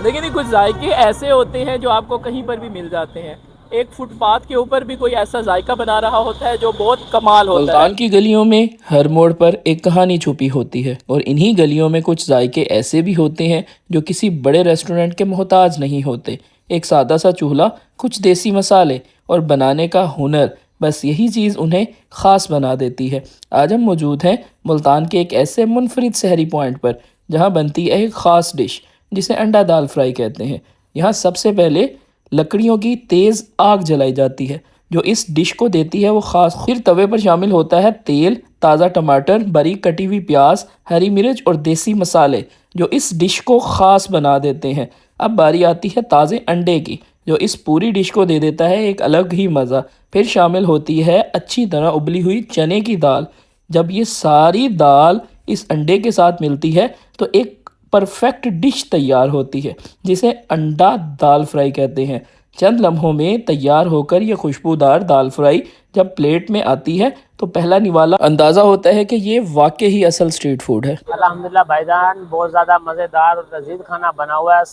लेकिन ये कुछ जायके ऐसे होते हैं जो आपको कहीं पर भी मिल जाते हैं। एक फुटपाथ के ऊपर भी कोई ऐसा जायका बना रहा होता है जो बहुत कमाल होता है। मुल्तान की गलियों में हर मोड़ पर एक कहानी छुपी होती है और इन्हीं गलियों में कुछ जायके ऐसे भी होते हैं जो किसी बड़े रेस्टोरेंट के मोहताज नहीं होते। एक सादा सा चूल्हा, कुछ देसी मसाले और बनाने का हुनर, बस यही चीज़ उन्हें ख़ास बना देती है। आज हम मौजूद हैं मुल्तान के एक ऐसे मुनफरिद शहरी पॉइंट पर जहाँ बनती है एक ख़ास डिश जिसे अंडा दाल फ्राई कहते हैं। यहाँ सबसे पहले लकड़ियों की तेज़ आग जलाई जाती है जो इस डिश को देती है वो ख़ास। फिर तवे पर शामिल होता है तेल, ताज़ा टमाटर, बारीक कटी हुई प्याज, हरी मिर्च और देसी मसाले जो इस डिश को ख़ास बना देते हैं। अब बारी आती है ताज़े अंडे की जो इस पूरी डिश को दे देता है एक अलग ही मज़ा। फिर शामिल होती है अच्छी तरह उबली हुई चने की दाल। जब ये सारी दाल इस अंडे के साथ मिलती है तो एक परफेक्ट डिश तैयार होती है जिसे अंडा दाल फ्राई कहते हैं। चंद लम्हों में तैयार होकर ये खुशबूदार दाल फ्राई जब प्लेट में आती है तो पहला निवाला अंदाज़ा होता है कि ये वाकई ही असल स्ट्रीट फूड है। अल्हम्दुलिल्लाह भाईजान, बहुत ज़्यादा मज़ेदार और लजीज खाना बना हुआ है।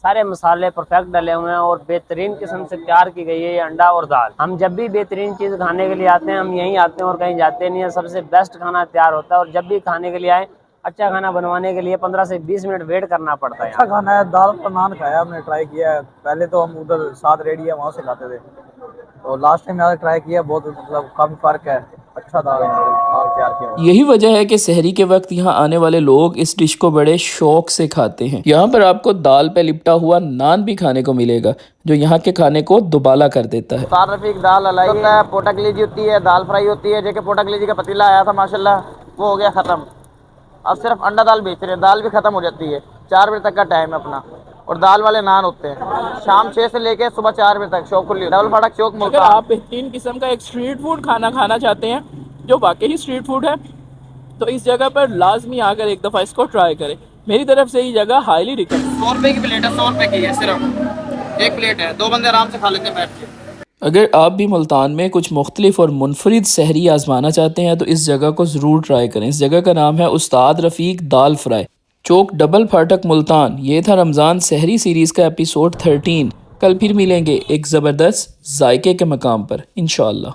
सारे मसाले परफेक्ट डले हुए हैं और बेहतरीन किस्म से तैयार की गई है ये अंडा और दाल। हम जब भी बेहतरीन चीज़ खाने के लिए आते हैं हम यहीं आते हैं और कहीं जाते नहीं है। सबसे बेस्ट खाना तैयार होता है और जब भी खाने के लिए आए अच्छा खाना बनवाने के लिए 15 से 20 मिनट वेट करना पड़ता है। अच्छा खाना है। दाल का नान खाया, हमने ट्राई किया है। पहले तो हम उधर साथ रेडी है वहाँ से खाते थे, तो लास्ट टाइम मैंने ट्राई किया, बहुत मतलब काफ़ी फ़र्क है। अच्छा दाल तैयार किया। यही वजह है कि सहरी के वक्त यहाँ आने वाले लोग इस डिश को बड़े शौक से खाते हैं। यहाँ पर आपको दाल पे लिपटा हुआ नान भी खाने को मिलेगा जो यहाँ के खाने को दुबाला कर देता है। उस्ताद रफीक दाल हलाई होता है, पोटा कलीजी होती है, दाल फ्राई होती है। जो पोटा कलीजी का पतीला आया था माशाल्लाह वो हो गया ख़त्म। अब सिर्फ अंडा दाल बेच रहे हैं, दाल भी ख़त्म हो जाती है। 4 बजे तक का टाइम है अपना और दाल वाले नान होते हैं शाम 6 से लेके सुबह 4 बजे तक। शौक खुली डबल फाटक चौक मुल्तान। अगर आप बेहतरीन किस्म का एक स्ट्रीट फूड खाना चाहते हैं जो वाकई ही स्ट्रीट फूड है तो इस जगह पर लाजमी आकर एक दफ़ा इसको ट्राई करें। मेरी तरफ से ये जगह हाईली रिकमेंड। 100 रुपये की प्लेट है, 100 रुपये की है सिर्फ एक प्लेट है, 2 बंदे आराम से खा लेते हैं बैठ के। अगर आप भी मुल्तान में कुछ मुख्तलिफ और मुनफरिद सहरी आजमाना चाहते हैं तो इस जगह को ज़रूर ट्राई करें। इस जगह का नाम है उस्ताद रफ़ीक दाल फ्राई, चौक डबल फाटक मुल्तान। ये था रमज़ान सहरी सीरीज़ का एपिसोड 13। कल फिर मिलेंगे एक ज़बरदस्त जायके के मकाम पर इंशाअल्लाह।